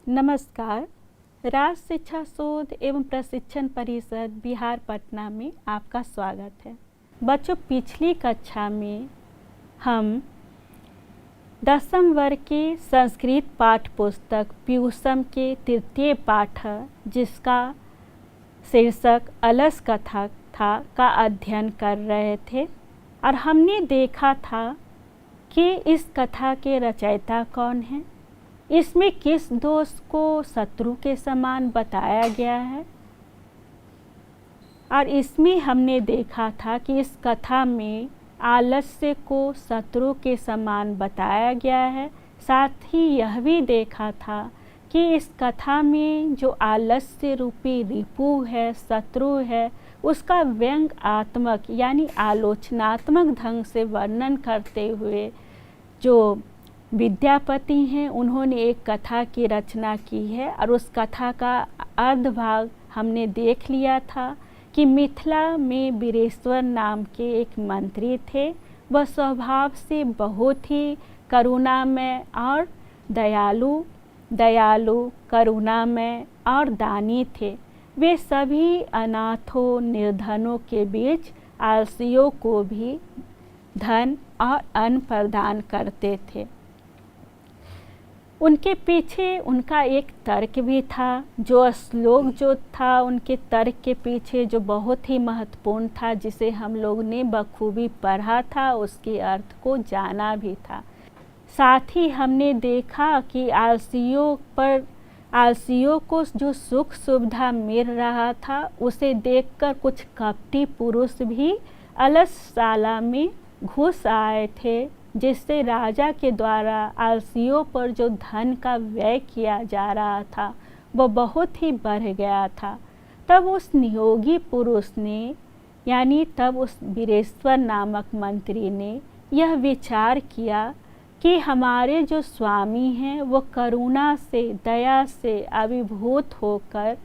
नमस्कार। राष्ट्र शिक्षा शोध एवं प्रशिक्षण परिषद बिहार पटना में आपका स्वागत है। बच्चों, पिछली कक्षा में हम 10वीं वर्ग के संस्कृत पाठ्य पुस्तक पीयूषम के तृतीय पाठ जिसका शीर्षक अलस कथा था का अध्ययन कर रहे थे और हमने देखा था कि इस कथा के रचयिता कौन हैं, इसमें किस दोस्त को शत्रु के समान बताया गया है और इसमें हमने देखा था कि इस कथा में आलस्य को शत्रु के समान बताया गया है। साथ ही यह भी देखा था कि इस कथा में जो आलस्य रूपी रिपु है, शत्रु है, उसका व्यंग्यात्मक यानी आलोचनात्मक ढंग से वर्णन करते हुए जो विद्यापति हैं उन्होंने एक कथा की रचना की है और उस कथा का अर्ध भाग हमने देख लिया था कि मिथिला में वीरेश्वर नाम के एक मंत्री थे। वह स्वभाव से बहुत ही करुणामय और दयालु करुणामय और दानी थे। वे सभी अनाथों निर्धनों के बीच आलसियों को भी धन और अन्न प्रदान करते थे। उनके पीछे उनका एक तर्क भी था, जो श्लोक जो था उनके तर्क के पीछे जो बहुत ही महत्वपूर्ण था, जिसे हम लोग ने बखूबी पढ़ा था, उसके अर्थ को जाना भी था। साथ ही हमने देखा कि आलसियों को जो सुख सुविधा मिल रहा था उसे देखकर कुछ कपटी पुरुष भी अलसशाला में घुस आए थे, जिससे राजा के द्वारा आलसियों पर जो धन का व्यय किया जा रहा था वह बहुत ही बढ़ गया था। तब उस नियोगी पुरुष ने तब उस वीरेश्वर नामक मंत्री ने यह विचार किया कि हमारे जो स्वामी हैं वो करुणा से दया से अभिभूत होकर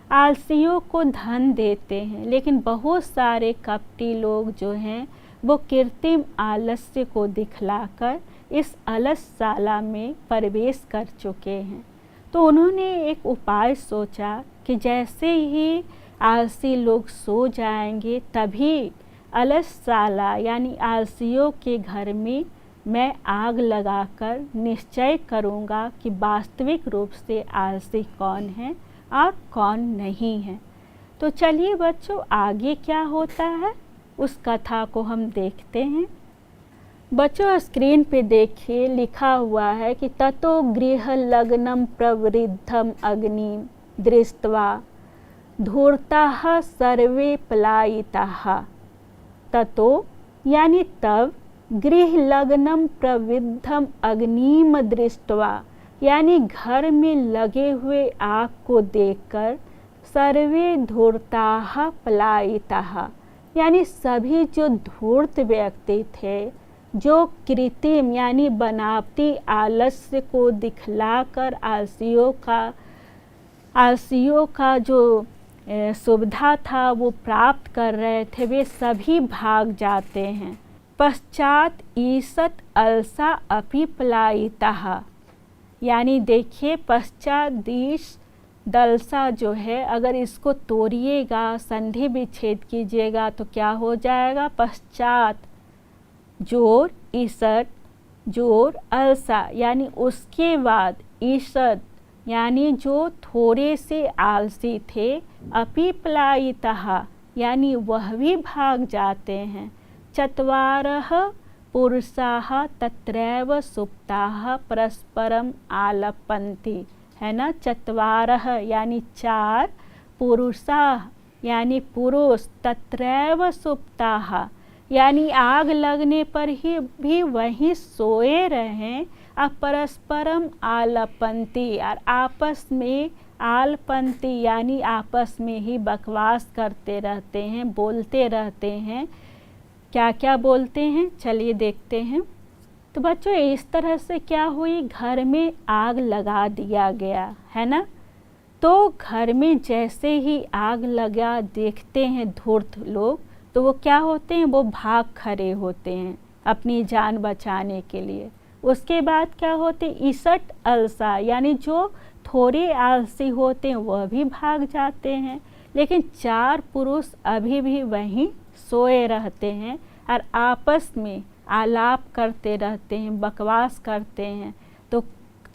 आलसियों को धन देते हैं, लेकिन बहुत सारे कपटी लोग जो हैं वो कृत्रिम आलस्य को दिखलाकर इस अलसशाला में प्रवेश कर चुके हैं। तो उन्होंने एक उपाय सोचा कि जैसे ही आलसी लोग सो जाएंगे तभी अलसशाला यानी आलसियों के घर में मैं आग लगाकर निश्चय करूंगा कि वास्तविक रूप से आलसी कौन है और कौन नहीं है। तो चलिए बच्चों, आगे क्या होता है उस कथा को हम देखते हैं। बच्चों, स्क्रीन पे देखिए, लिखा हुआ है कि ततो गृह लग्नम प्रवृद्धम अग्निम दृष्ट्वा धूर्ताः सर्वे पलायिताः। ततो यानी तब, गृह लग्नम प्रवृद्धम अग्निम दृष्ट्वा यानी घर में लगे हुए आग को देखकर सर्वे धूर्ताः पलायिताः यानी सभी जो धूर्त व्यक्ति थे, जो कृत्रिम यानी बनावटी आलस्य को दिखलाकर आलसियों का जो सुविधा था वो प्राप्त कर रहे थे, वे सभी भाग जाते हैं। पश्चात ईषत अलसा अपि पलायिताः यानी देखिए, पश्चात दीश दलसा जो है, अगर इसको तोड़िएगा, संधि विच्छेद कीजिएगा तो क्या हो जाएगा? पश्चात जोर ईषद जोर अलसा यानी उसके बाद ईषद यानी जो थोड़े से आलसी थे, अपि पलायिताः यानी वह भी भाग जाते हैं। चत्वारः पुरुषाः तत्रैव सुप्ताः परस्परम आलपन्ति है ना। चत्वारः यानी चार, पुरुषाः यानी पुरुष, तत्रैव सुप्ताः यानी आग लगने पर ही भी वहीं सोए रहें, और परस्परम आलपन्ति और आपस में आलपन्ति यानी आपस में ही बकवास करते रहते हैं, बोलते रहते हैं। क्या क्या बोलते हैं चलिए देखते हैं। तो बच्चों, इस तरह से क्या हुई, घर में आग लगा दिया गया है ना। तो घर में जैसे ही आग लगा देखते हैं धूर्त लोग, तो वो क्या होते हैं, वो भाग खड़े होते हैं अपनी जान बचाने के लिए। उसके बाद क्या होते, ईसट अलसा यानी जो थोड़े आलसी होते हैं वह भी भाग जाते हैं, लेकिन 4 पुरुष अभी भी वहीं सोए रहते हैं और आपस में आलाप करते रहते हैं, बकवास करते हैं। तो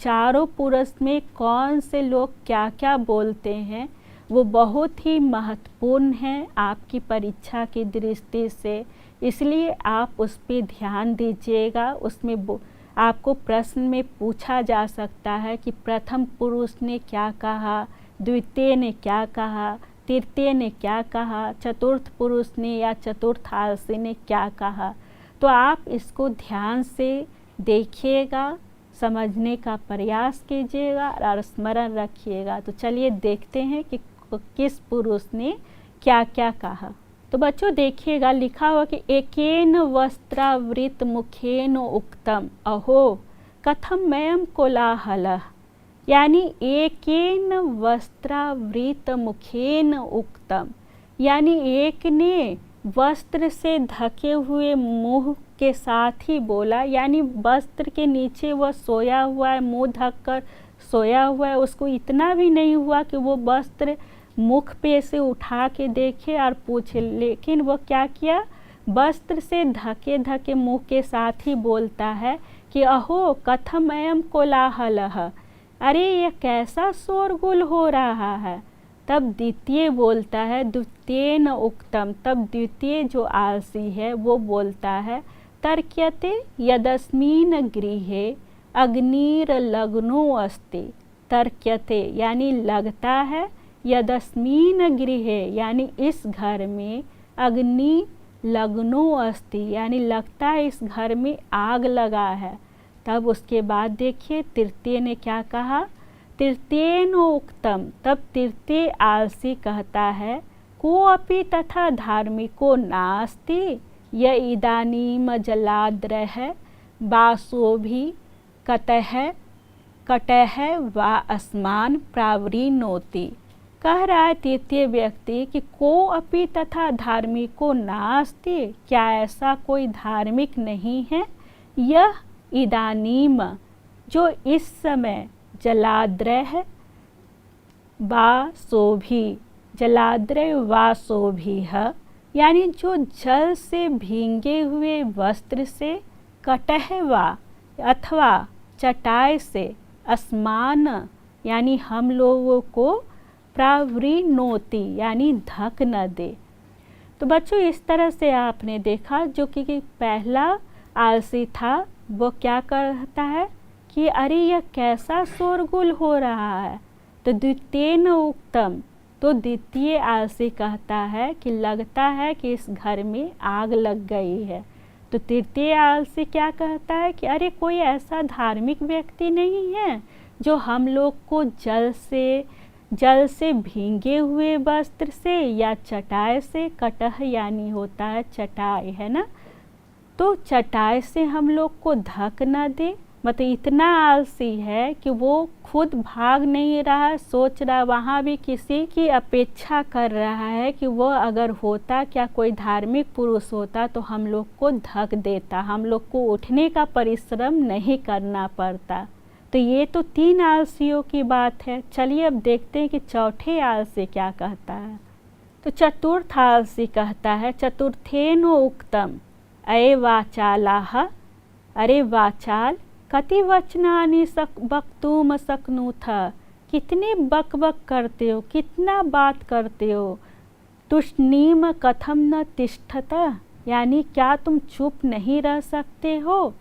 चारों पुरुष में कौन से लोग क्या क्या बोलते हैं वो बहुत ही महत्वपूर्ण है आपकी परीक्षा की दृष्टि से, इसलिए आप उस पर ध्यान दीजिएगा। उसमें आपको प्रश्न में पूछा जा सकता है कि प्रथम पुरुष ने क्या कहा, द्वितीय ने क्या कहा, तृतीय ने क्या कहा, चतुर्थ पुरुष ने या चतुर्थ आलसी ने क्या कहा। तो आप इसको ध्यान से देखिएगा, समझने का प्रयास कीजिएगा और स्मरण रखिएगा। तो चलिए देखते हैं कि किस पुरुष ने क्या क्या कहा। तो बच्चों देखिएगा, लिखा हुआ कि एकेन वस्त्रावृत मुखेन उक्तम अहो कथम मयम कोलाहलः, यानी एकेन वस्त्रावृत मुखेन उक्तम, यानी एक ने वस्त्र से ढके हुए मुंह के साथ ही बोला, यानी वस्त्र के नीचे वह सोया हुआ है, मुंह ढककर सोया हुआ है, उसको इतना भी नहीं हुआ कि वो वस्त्र मुख पे से उठा के देखे और पूछे, लेकिन वो क्या किया, वस्त्र से ढके ढके मुंह के साथ ही बोलता है कि अहो कथम अयम कोलाहलः, अरे ये कैसा शोरगुल हो रहा है। तब द्वितीय बोलता है, द्वितीयेन उक्तम, तब द्वितीय जो आलसी है वो बोलता है, तर्क्यते यदस्मिन् गृहे अग्निर्लग्नो अस्ति, तर्क्यते यानी लगता है, यदस्मिन् गृहे यानी इस घर में, अग्नि लग्नो अस्ति यानी लगता है इस घर में आग लगा है। तब उसके बाद देखिए तृतीय ने क्या कहा, तृतीयेन उक्तम, तब तृतीय आलसी कहता है, को अपि तथा धार्मिको नास्ति य इदानीम जलाद्रः वासोभि कटः वा अस्मान प्रावृणोति। कह रहा है तृतीय व्यक्ति कि को अपि तथा धार्मिको नास्ति, क्या ऐसा कोई धार्मिक नहीं है, यह इदानीम जो इस समय, जलाद्रः वा सोभी, जलाद्रः वा सोभिः यानी जो जल से भींगे हुए वस्त्र से, कटः वा अथवा चटाई से, अस्मान यानी हम लोगों को, प्रावृणोति यानी ढक न दे। तो बच्चों इस तरह से आपने देखा जो कि पहला आलसी था वो क्या कहता है कि अरे यह कैसा शोरगुल हो रहा है। तो द्वितीयेन उक्तम, तो द्वितीय आलसी कहता है कि लगता है कि इस घर में आग लग गई है। तो तृतीय आलसी क्या कहता है कि अरे कोई ऐसा धार्मिक व्यक्ति नहीं है जो हम लोग को जल से भींगे हुए वस्त्र से या चटाई से, कटह यानी होता है चटाई, है ना, तो चटाई से हम लोग को ढक न दे। मतलब इतना आलसी है कि वो खुद भाग नहीं रहा, सोच रहा, वहाँ भी किसी की अपेक्षा कर रहा है कि वो अगर होता, क्या कोई धार्मिक पुरुष होता तो हम लोग को ढक देता, हम लोग को उठने का परिश्रम नहीं करना पड़ता। तो ये तो 3 आलसियों की बात है। चलिए अब देखते हैं कि चौथे आलसी क्या कहता है। तो चतुर्थ आलसी कहता है, चतुर्थेन उक्तम अये वाचालाः, अरे वाचाल कति वचनानि वक्तुम शक्नुथ, कितने बक बक करते हो, कितना बात करते हो। तुष्णीम कथम न तिष्ठत, यानी क्या तुम चुप नहीं रह सकते हो।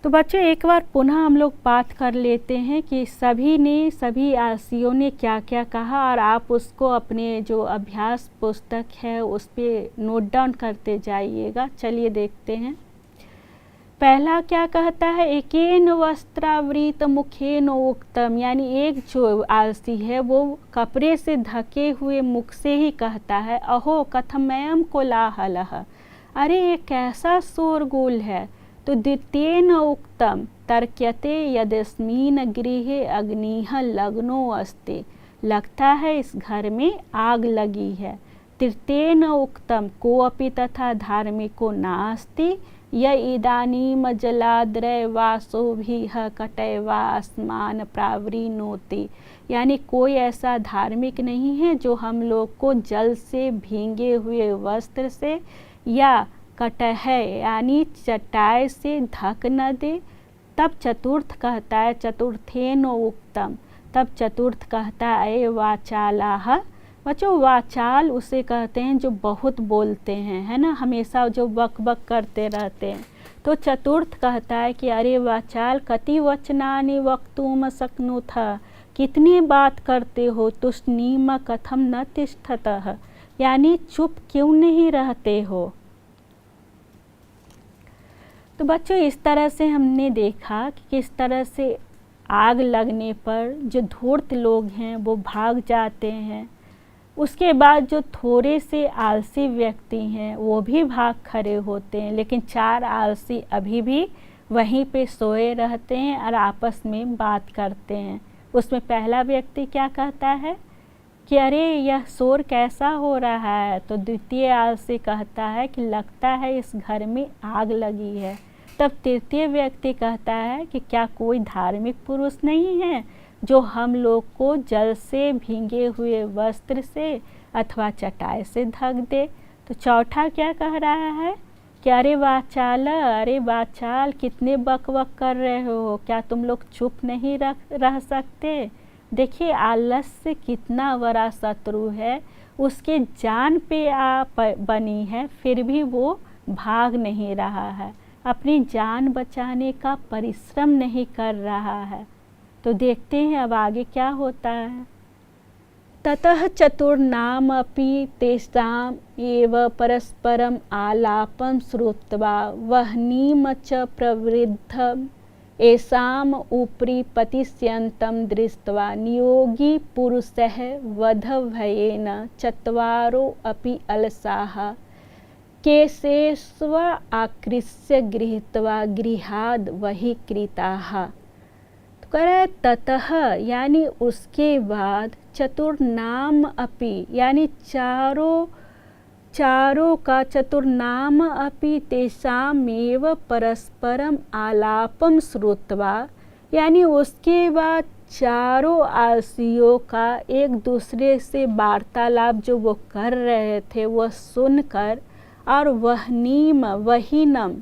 तो बच्चों एक बार पुनः हम लोग बात कर लेते हैं कि सभी आलसियों ने क्या क्या कहा, और आप उसको अपने जो अभ्यास पुस्तक है उस पर नोट डाउन करते जाइएगा। चलिए देखते हैं। पहला क्या कहता है, एकेन वस्त्रावृत मुखेन उक्तम, यानी एक जो आलसी है वो कपड़े से ढके हुए मुख से ही कहता है, अहो कथमयम कोलाहलः, अरे ये कैसा शोरगुल है। तो द्वितीयेन उक्तम तर्क्यते यदस्मिन् गृहे अग्निः लग्नो अस्ति, लगता है इस घर में आग लगी है। तृतीयेन उक्तम कोऽपि तथा धार्मिको नास्ति य इदानीम जलाद्रय वासोभिः कटैवास्मान प्रावृणोति, यानी कोई ऐसा धार्मिक नहीं है जो हम लोग को जल से भींगे हुए वस्त्र से या कटह यानी चटाई से ढक न दे। तब चतुर्थ कहता है चतुर्थेन उक्तम, तब चतुर्थ कहता है वाचालाह। बच्चों वाचाल उसे कहते हैं जो बहुत बोलते हैं, है ना, हमेशा जो बक बक करते रहते हैं। तो चतुर्थ कहता है कि अरे वाचाल कति वचनानि वक्तुम शक्नुथ, कितनी बात करते हो, तुष्णीम कथम न तिष्ठतः, यानी चुप क्यों नहीं रहते हो। तो बच्चों इस तरह से हमने देखा कि किस तरह से आग लगने पर जो धूर्त लोग हैं वो भाग जाते हैं, उसके बाद जो थोड़े से आलसी व्यक्ति हैं वो भी भाग खड़े होते हैं, लेकिन 4 आलसी अभी भी वहीं पे सोए रहते हैं और आपस में बात करते हैं। उसमें पहला व्यक्ति क्या कहता है कि अरे यह शोर कैसा हो रहा है, तो द्वितीय आलसी कहता है कि लगता है इस घर में आग लगी है। तब तृतीय व्यक्ति कहता है कि क्या कोई धार्मिक पुरुष नहीं है जो हम लोग को जल से भींगे हुए वस्त्र से अथवा चटाई से ढक दे। तो चौथा क्या कह रहा है कि अरे वाचाल कितने बक बक कर रहे हो, क्या तुम लोग चुप नहीं रह सकते। देखिए आलस्य कितना बड़ा शत्रु है, उसके जान पे बनी है फिर भी वो भाग नहीं रहा है, अपनी जान बचाने का परिश्रम नहीं कर रहा है। तो देखते हैं अब आगे क्या होता है। ततः चतुर्नाम अपि तेषाम एव परस्परम आलापम श्रुत्वा वह्निम च प्रवृद्धम एषाम उपरि पतिष्यन्तं दृष्ट्वा नियोगी पुरुषः वधभयेन चत्वारो अपि अलसाः केशेष्व आकृष्य गृहीत्वा गृहाद् बहिकृताः। तो कह रहा है ततः यानी उसके बाद चतुर्नाम अपि यानी चारों का चतुर्नाम अपि तेषामेव परस्परम आलापम श्रुत्वा, यानी उसके बाद चारों आलसियों का एक दूसरे से वार्तालाप जो वो कर रहे थे वो सुनकर, और वहीनम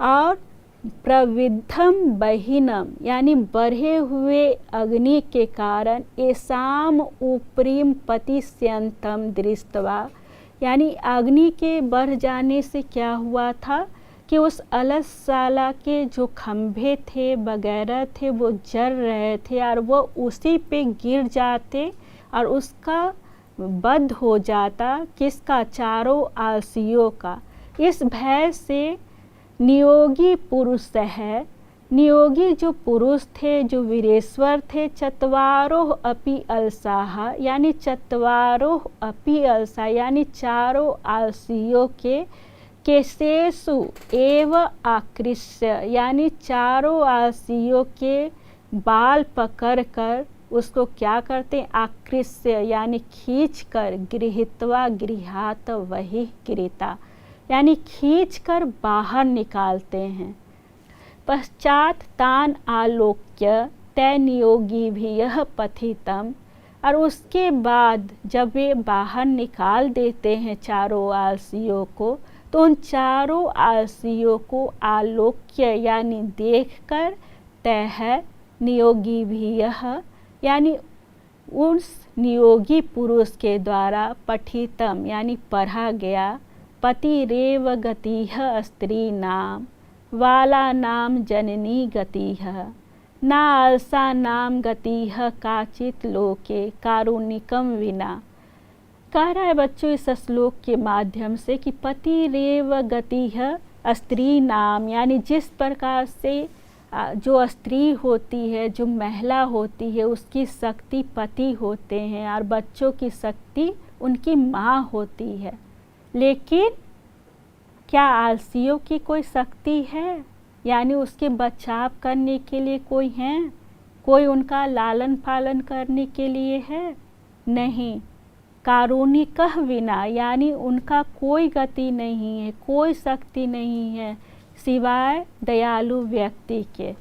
और प्रविद्धम बहिनम यानी बढ़े हुए अग्नि के कारण एसाम ऊपरीम पतिष्यन्तम दृष्ट्वा, यानी अग्नि के बढ़ जाने से क्या हुआ था कि उस अलसशाला के जो खंभे थे वगैरह थे वो जल रहे थे और वो उसी पे गिर जाते और उसका वध हो जाता, किसका, चारों आलसियों का। इस भय से नियोगी पुरुष है, नियोगी जो पुरुष थे जो वीरेश्वर थे, चत्वारोह अपि अलसाह यानी चत्वारोह अपि अलसा यानी चारों आलसियों के केशेषु एव आकृष्य यानी चारों आलसियों के बाल पकड़कर उसको क्या करते हैं, आकृष्य यानी खींच कर, गृहीत्वा गृहात वही कृता यानी खींच कर बाहर निकालते हैं। पश्चात तान आलोक्य तय नियोगी भी यह पथितम, और उसके बाद जब वे बाहर निकाल देते हैं चारों आलसियों को, तो उन चारों आलसियों को आलोक्य यानी देखकर तय नियोगी भी यह यानी उस नियोगी पुरुष के द्वारा पठितम यानी पढ़ा गया, पतिरेव गतिः स्त्री नाम वाला नाम जननी गतिः ना अलसा नाम गतिः काचित लोके कारुणिकम विना। कह रहा है बच्चों इस श्लोक के माध्यम से कि पतिरेव गतिः स्त्री नाम यानी जिस प्रकार से जो स्त्री होती है, जो महिला होती है, उसकी शक्ति पति होते हैं और बच्चों की शक्ति उनकी माँ होती है, लेकिन क्या आलसियों की कोई शक्ति है, यानी उसके बचाव करने के लिए कोई है, कोई उनका लालन पालन करने के लिए है, नहीं। कारुणिकः विना यानी उनका कोई गति नहीं है, कोई शक्ति नहीं है सिवाय दयालु व्यक्ति के।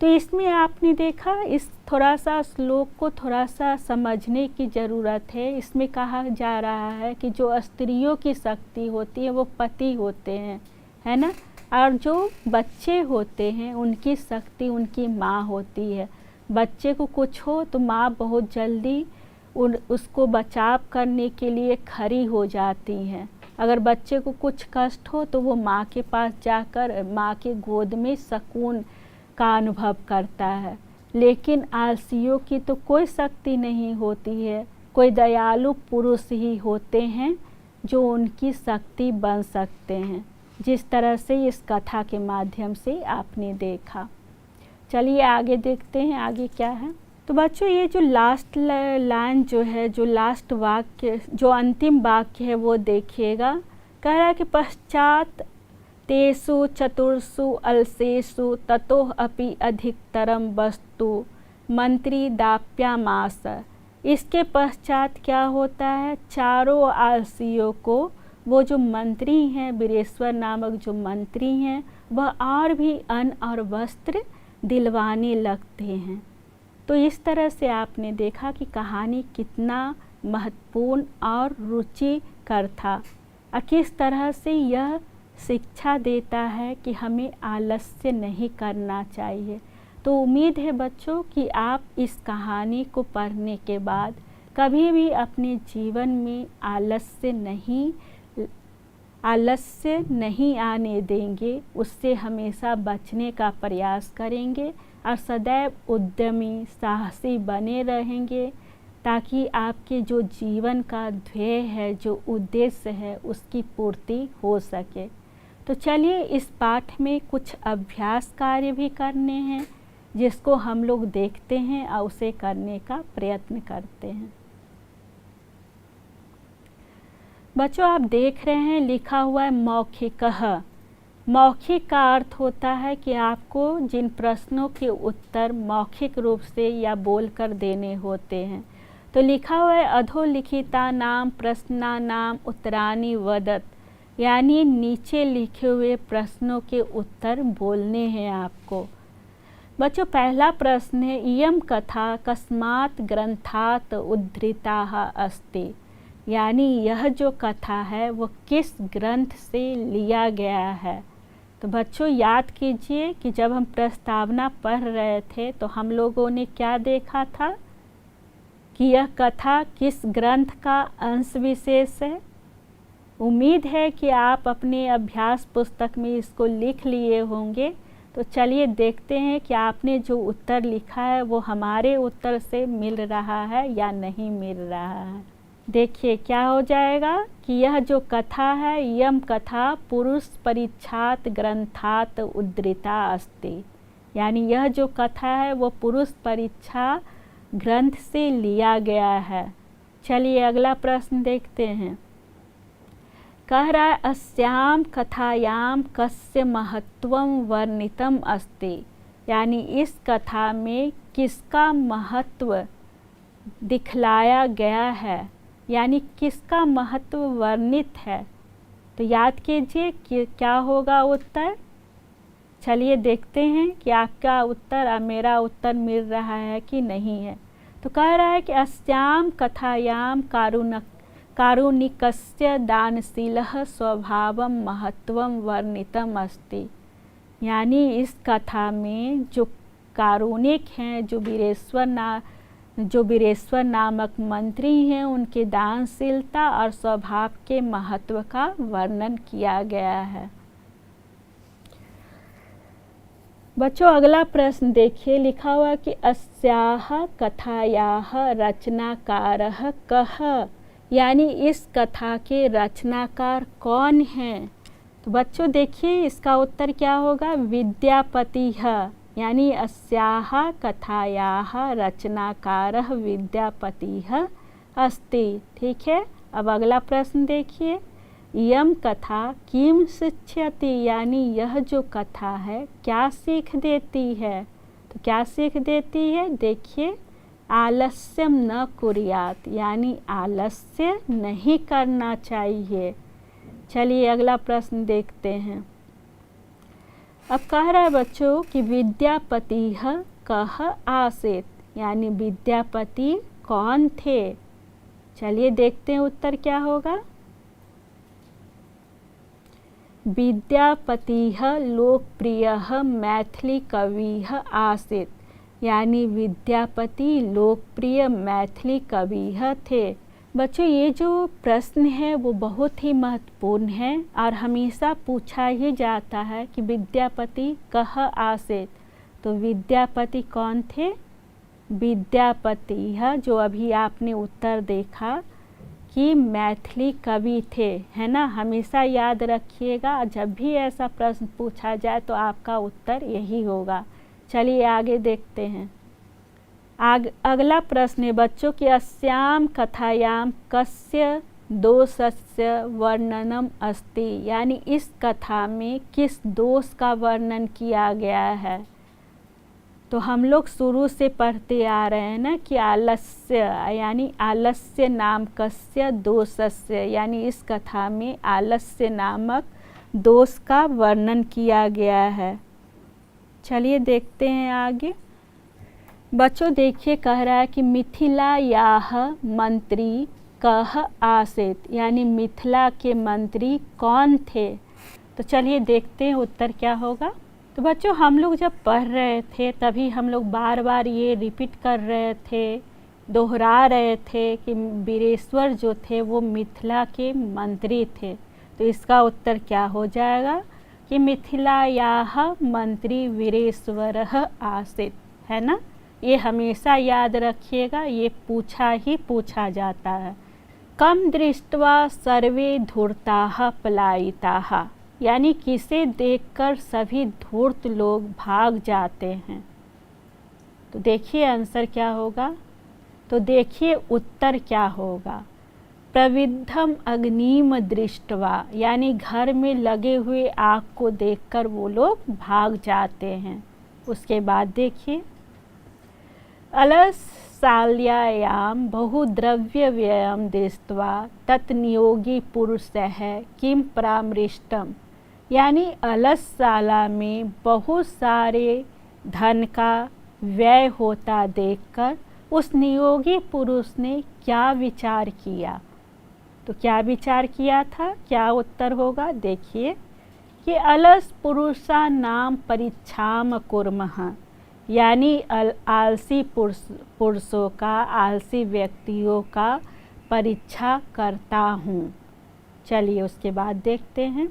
तो इसमें आपने देखा, इस थोड़ा सा श्लोक को थोड़ा सा समझने की ज़रूरत है। इसमें कहा जा रहा है कि जो स्त्रियों की शक्ति होती है वो पति होते हैं, है ना, और जो बच्चे होते हैं उनकी शक्ति उनकी माँ होती है। बच्चे को कुछ हो तो माँ बहुत जल्दी उसको बचाव करने के लिए खड़ी हो जाती हैं। अगर बच्चे को कुछ कष्ट हो तो वो माँ के पास जाकर माँ के गोद में सुकून का अनुभव करता है। लेकिन आलसियों की तो कोई शक्ति नहीं होती है, कोई दयालु पुरुष ही होते हैं जो उनकी शक्ति बन सकते हैं, जिस तरह से इस कथा के माध्यम से आपने देखा। चलिए आगे देखते हैं, आगे क्या है। तो बच्चों ये जो लास्ट लाइन जो है, जो लास्ट वाक्य, जो अंतिम वाक्य है वो देखिएगा। कह रहा है कि पश्चात तेषु चतुर्षु अलसेषु ततोः अपि अधिकतरम वस्तु मंत्री दाप्यामास। इसके पश्चात क्या होता है, चारों आलसियों को वो जो मंत्री हैं, वीरेश्वर नामक जो मंत्री हैं, वह और भी अन्न और वस्त्र दिलवाने लगते हैं। तो इस तरह से आपने देखा कि कहानी कितना महत्वपूर्ण और रुचिकर था और किस तरह से यह शिक्षा देता है कि हमें आलस्य नहीं करना चाहिए। तो उम्मीद है बच्चों कि आप इस कहानी को पढ़ने के बाद कभी भी अपने जीवन में आलस्य नहीं आने देंगे, उससे हमेशा बचने का प्रयास करेंगे और सदैव उद्यमी साहसी बने रहेंगे, ताकि आपके जो जीवन का ध्येय है, जो उद्देश्य है, उसकी पूर्ति हो सके। तो चलिए इस पाठ में कुछ अभ्यास कार्य भी करने हैं, जिसको हम लोग देखते हैं और उसे करने का प्रयत्न करते हैं। बच्चों आप देख रहे हैं लिखा हुआ है मौखिकः। मौखिक का अर्थ होता है कि आपको जिन प्रश्नों के उत्तर मौखिक रूप से या बोलकर देने होते हैं। तो लिखा हुआ है अधोलिखिता नाम प्रश्ना नाम उत्तराणि वदत, यानी नीचे लिखे हुए प्रश्नों के उत्तर बोलने हैं आपको। बच्चों पहला प्रश्न है, इयं कथा कस्मात् ग्रंथात् उद्धृता अस्ति, यानी यह जो कथा है वो किस ग्रंथ से लिया गया है। तो बच्चों याद कीजिए कि जब हम प्रस्तावना पढ़ रहे थे तो हम लोगों ने क्या देखा था कि यह कथा किस ग्रंथ का अंश विशेष है। उम्मीद है कि आप अपने अभ्यास पुस्तक में इसको लिख लिए होंगे। तो चलिए देखते हैं कि आपने जो उत्तर लिखा है वो हमारे उत्तर से मिल रहा है या नहीं मिल रहा है। देखिए क्या हो जाएगा कि यह जो कथा है, यम कथा पुरुष परीक्षात ग्रंथात उद्धृता अस्ति, यानी यह जो कथा है वो पुरुष परीक्षा ग्रंथ से लिया गया है। चलिए अगला प्रश्न देखते हैं। कह रहा है अस्याम कथायाम कस्य महत्वम वर्णितम अस्ति, यानी इस कथा में किसका महत्व दिखलाया गया है, यानी किसका महत्व वर्णित है। तो याद कीजिए कि क्या होगा उत्तर। चलिए देखते हैं कि आपका उत्तर और मेरा उत्तर मिल रहा है कि नहीं है। तो कह रहा है कि अस्याम कथायाम कारुणिकस्य दानशीलः स्वभावं महत्वं वर्णितम अस्ति, यानी इस कथा में जो कारुणिक हैं, जो वीरेश्वर नामक मंत्री हैं, उनके दानशीलता और स्वभाव के महत्व का वर्णन किया गया है। बच्चों अगला प्रश्न देखिए, लिखा हुआ कि अस्याः कथायाः रचनाकारः कः, यानी इस कथा के रचनाकार कौन हैं। तो बच्चों देखिए इसका उत्तर क्या होगा, विद्यापतिः, यानी अस्याः कथायाः रचनाकारः विद्यापतिः अस्ति। ठीक है, अब अगला प्रश्न देखिए, इयं कथा किम शिक्षयति, यानी यह जो कथा है क्या सीख देती है। तो क्या सीख देती है, देखिए आलस्यम न कुर्यात, यानी आलस्य नहीं करना चाहिए। चलिए अगला प्रश्न देखते हैं। अब कह रहा है बच्चों कि विद्यापतिः कः आसीत्, यानी विद्यापति कौन थे। चलिए देखते हैं उत्तर क्या होगा। विद्यापतिः लोकप्रियः मैथिली कविः आसीत्, यानी विद्यापति लोकप्रिय मैथिली कवि थे। बच्चों ये जो प्रश्न है वो बहुत ही महत्वपूर्ण है और हमेशा पूछा ही जाता है कि विद्यापति कहाँ आसीत्। तो विद्यापति कौन थे? विद्यापति है जो अभी आपने उत्तर देखा कि मैथिली कवि थे, है ना। हमेशा याद रखिएगा, जब भी ऐसा प्रश्न पूछा जाए तो आपका उत्तर यही होगा। चलिए आगे देखते हैं। अगला प्रश्न है बच्चों कि अस्याम कथायाम कस्य दोषस्य वर्णनम अस्ति, यानी इस कथा में किस दोष का वर्णन किया गया है। तो हम लोग शुरू से पढ़ते आ रहे हैं ना कि आलस्य, यानी आलस्य नाम कस्य दोषस्य, यानी इस कथा में आलस्य नामक दोष का वर्णन किया गया है। चलिए देखते हैं आगे। बच्चों देखिए कह रहा है कि मिथिलायाः मंत्री कः आसीत्, यानी मिथिला के मंत्री कौन थे। तो चलिए देखते हैं उत्तर क्या होगा। तो बच्चों हम लोग जब पढ़ रहे थे तभी हम लोग बार बार ये रिपीट कर रहे थे, दोहरा रहे थे कि वीरेश्वर जो थे वो मिथिला के मंत्री थे। तो इसका उत्तर क्या हो जाएगा कि मिथिलायाः मंत्री वीरेश्वरः आसीत्, है ना। ये हमेशा याद रखिएगा, ये पूछा ही पूछा जाता है। कम दृष्ट्वा सर्वे धूर्ताः पलायिताः, यानी किसे देखकर सभी धूर्त लोग भाग जाते हैं। तो देखिए आंसर क्या होगा। तो देखिए उत्तर क्या होगा। प्रविद्धम अग्निम दृष्ट्वा, यानी घर में लगे हुए आग को देखकर वो लोग भाग जाते हैं। उसके बाद देखिए अलसाल्यायाम बहुद्रव्य व्ययम दृष्ट्वा तत्नियोगी पुरुषः किम परामृष्टम, यानी अलसशाला में बहुत सारे धन का व्यय होता देखकर उस नियोगी पुरुष ने क्या विचार किया। तो क्या विचार किया था, क्या उत्तर होगा। देखिए कि अलस पुरुषा नाम परीक्षाम कुर्मः, यानी आलसी पुरुषों का, आलसी व्यक्तियों का परीक्षा करता हूँ। चलिए उसके बाद देखते हैं।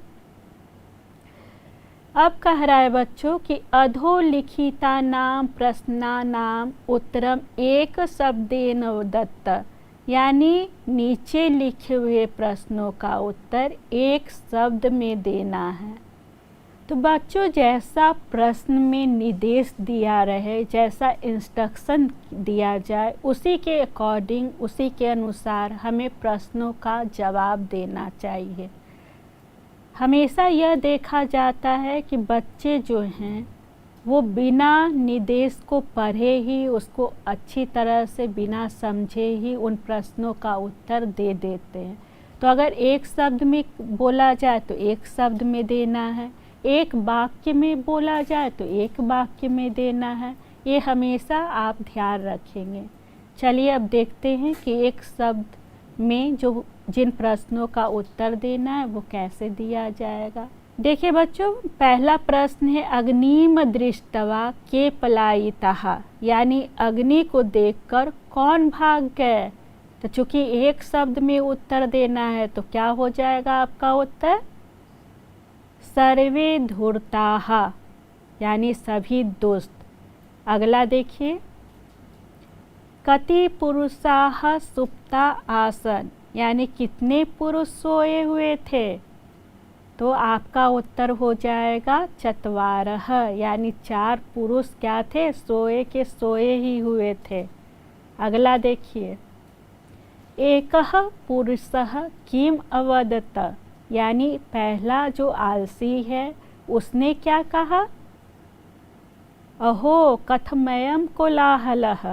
अब कह रहा है बच्चों कि अधोलिखिता नाम प्रश्ना नाम उत्तरम एक शब्देन दत्त, यानी नीचे लिखे हुए प्रश्नों का उत्तर एक शब्द में देना है। तो बच्चों जैसा प्रश्न में निर्देश दिया रहे, जैसा इंस्ट्रक्शन दिया जाए, उसी के अकॉर्डिंग, उसी के अनुसार हमें प्रश्नों का जवाब देना चाहिए। हमेशा यह देखा जाता है कि बच्चे जो हैं वो बिना निर्देश को पढ़े ही, उसको अच्छी तरह से बिना समझे ही उन प्रश्नों का उत्तर दे देते हैं। तो अगर एक शब्द में बोला जाए तो एक शब्द में देना है, एक वाक्य में बोला जाए तो एक वाक्य में देना है। ये हमेशा आप ध्यान रखेंगे। चलिए अब देखते हैं कि एक शब्द में जो जिन प्रश्नों का उत्तर देना है वो कैसे दिया जाएगा। देखिए बच्चों पहला प्रश्न है अग्निम दृष्ट्वा के पलायिताः, यानी अग्नि को देखकर कौन भाग गए। तो चूंकि एक शब्द में उत्तर देना है तो क्या हो जाएगा आपका उत्तर, सर्वे धूर्ताः, यानी सभी दोस्त। अगला देखिए कति पुरुषाः सुप्ता आसन, यानी कितने पुरुष सोए हुए थे। तो आपका उत्तर हो जाएगा चत्वारः, यानी 4 पुरुष क्या थे, सोए के सोए ही हुए थे। अगला देखिए एकः पुरुषः किम अवदत, यानी पहला जो आलसी है उसने क्या कहा, अहो कथमयम कोलाहलः,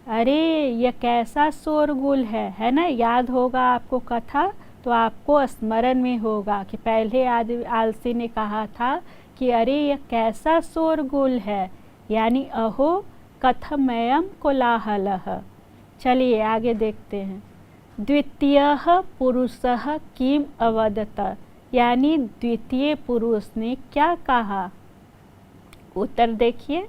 अरे यह कैसा शोरगुल है ना। याद होगा आपको कथा। तो आपको स्मरण में होगा कि पहले आलसी ने कहा था कि अरे यह कैसा शोरगुल है, यानी अहो कथमयम कोलाहलः। चलिए आगे देखते हैं। द्वितीयः पुरुषः किम अवदत, यानी द्वितीय पुरुष ने क्या कहा। उत्तर देखिए।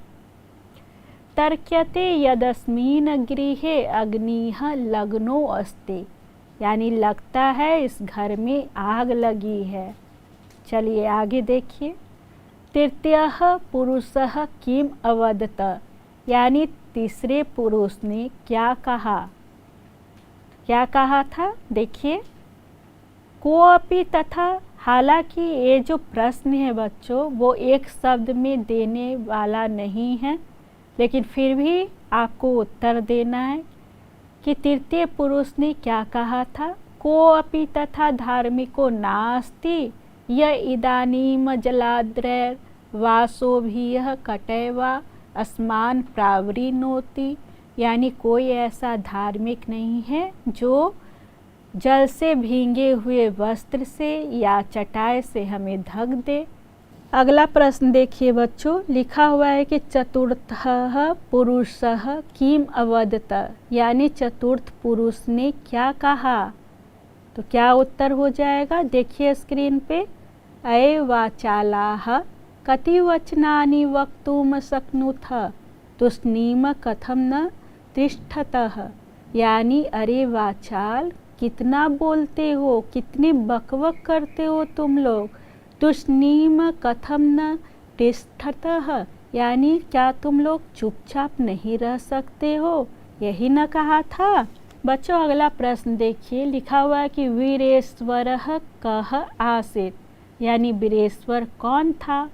तर्क्यते यदस्मिन् गृहे अग्निः लग्नो अस्ति, यानी लगता है इस घर में आग लगी है। चलिए आगे देखिए। तृतीयः पुरुषः किम अवदत, यानी तीसरे पुरुष ने क्या कहा। क्या कहा था देखिए। कोअपि तथा, हालांकि ये जो प्रश्न है बच्चों वो एक शब्द में देने वाला नहीं है, लेकिन फिर भी आपको उत्तर देना है कि तृतीय पुरुष ने क्या कहा था। कोअपि तथा धार्मिको नास्ति य इदानीम जलाद्रैर् वासोभिः कटैवा अस्मान प्रावृणोति, यानी कोई ऐसा धार्मिक नहीं है जो जल से भींगे हुए वस्त्र से या चटाई से हमें ढक दे। अगला प्रश्न देखिए बच्चों, लिखा हुआ है कि चतुर्थः पुरुषः किम अवदत, यानी चतुर्थ पुरुष ने क्या कहा। तो क्या उत्तर हो जाएगा देखिए स्क्रीन पे। अये वाचालाः कति वचनानि वक्तुं शक्नुथ तुष्णीम कथम न तिष्ठतः, यानी अरे वाचाल कितना बोलते हो, कितनी बकबक करते हो तुम लोग। तुष्णीम कथम न तिष्ठतः, यानी क्या तुम लोग चुपचाप नहीं रह सकते हो, यही न कहा था। बच्चों अगला प्रश्न देखिए। लिखा हुआ है कि वीरेश्वरः कः आसीत्, यानी वीरेश्वर कौन था।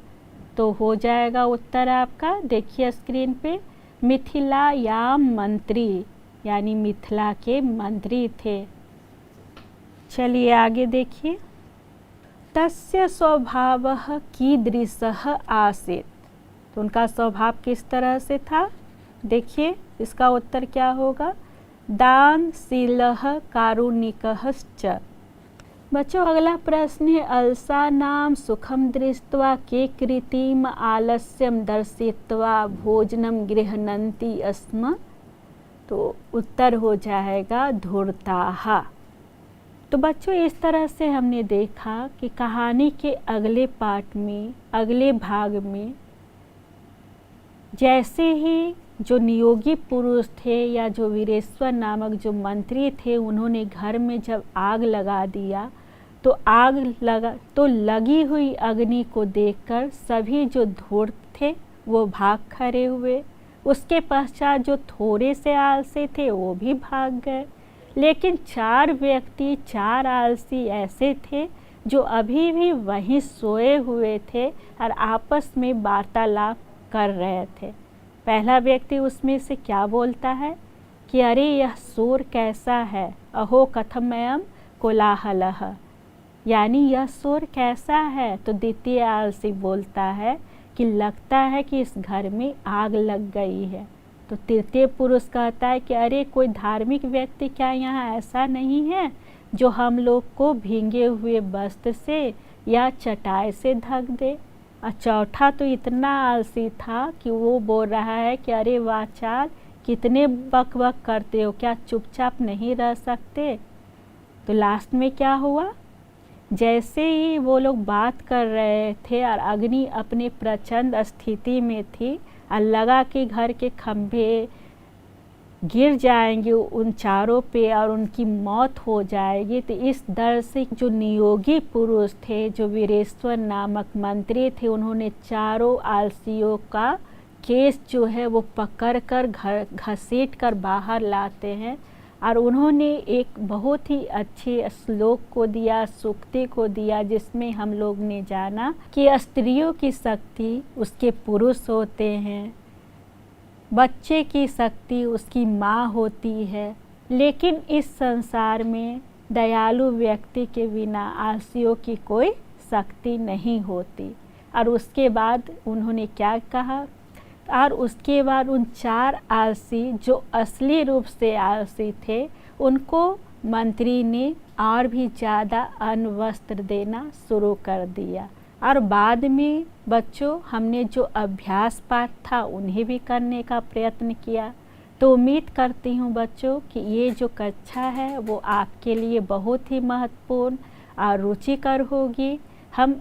तो हो जाएगा उत्तर आपका देखिए स्क्रीन पे। मिथिलायाम मंत्री, यानी मिथिला के मंत्री थे। चलिए आगे देखिए। तस्य स्वभावः कीदृशः आसीत्, तो उनका स्वभाव किस तरह से था देखिए। इसका उत्तर क्या होगा। दानशीलः कारुणिकश्च। बच्चों अगला प्रश्न है अलसा नाम सुखम दृष्ट्वा के कृतिम आलस्यम दर्शित्वा भोजनम गृह्णन्ति स्म, तो उत्तर हो जाएगा धूर्ताः। तो बच्चों इस तरह से हमने देखा कि कहानी के अगले पार्ट में, अगले भाग में, जैसे ही जो नियोगी पुरुष थे या जो वीरेश्वर नामक जो मंत्री थे, उन्होंने घर में जब आग लगा दिया तो लगी हुई अग्नि को देखकर सभी जो धूर्त थे वो भाग खड़े हुए। उसके पश्चात जो थोड़े से आलसी थे वो भी भाग गए, लेकिन 4 व्यक्ति, 4 आलसी ऐसे थे जो अभी भी वहीं सोए हुए थे और आपस में वार्तालाप कर रहे थे। पहला व्यक्ति उसमें से क्या बोलता है कि अरे यह शोर कैसा है, अहो कथमयम कोलाहलः, यानी यह शोर कैसा है। तो द्वितीय आलसी बोलता है कि लगता है कि इस घर में आग लग गई है। तो तृतीय पुरुष कहता है कि अरे कोई धार्मिक व्यक्ति क्या यहाँ ऐसा नहीं है जो हम लोग को भींगे हुए वस्त्र से या चटाई से ढक दे। और चौथा तो इतना आलसी था कि वो बोल रहा है कि अरे वाचाल कितने बक बक करते हो, क्या चुपचाप नहीं रह सकते। तो लास्ट में क्या हुआ, जैसे ही वो लोग बात कर रहे थे और अग्नि अपने प्रचंड स्थिति में थी और लगा कि घर के खंभे गिर जाएंगे उन चारों पे और उनकी मौत हो जाएगी, तो इस डर से जो नियोगी पुरुष थे, जो वीरेश्वर नामक मंत्री थे, उन्होंने चारों आलसियों का केस जो है वो पकड़ कर घसीट कर बाहर लाते हैं और उन्होंने एक बहुत ही अच्छे श्लोक को दिया, सूक्ति को दिया, जिसमें हम लोग ने जाना कि स्त्रियों की शक्ति उसके पुरुष होते हैं, बच्चे की शक्ति उसकी माँ होती है, लेकिन इस संसार में दयालु व्यक्ति के बिना आलसियों की कोई शक्ति नहीं होती। और उसके बाद उन्होंने क्या कहा, और उसके बाद उन 4 आलसी जो असली रूप से आलसी थे उनको मंत्री ने और भी ज़्यादा अन्न वस्त्र देना शुरू कर दिया। और बाद में बच्चों हमने जो अभ्यास पाठ था उन्हें भी करने का प्रयत्न किया। तो उम्मीद करती हूँ बच्चों कि ये जो कक्षा है वो आपके लिए बहुत ही महत्वपूर्ण और रुचिकर होगी। हम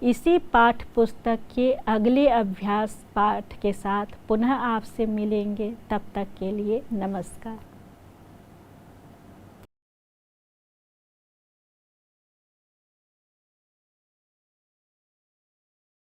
इसी पाठ पुस्तक के अगले अभ्यास पाठ के साथ पुनः आपसे मिलेंगे। तब तक के लिए नमस्कार।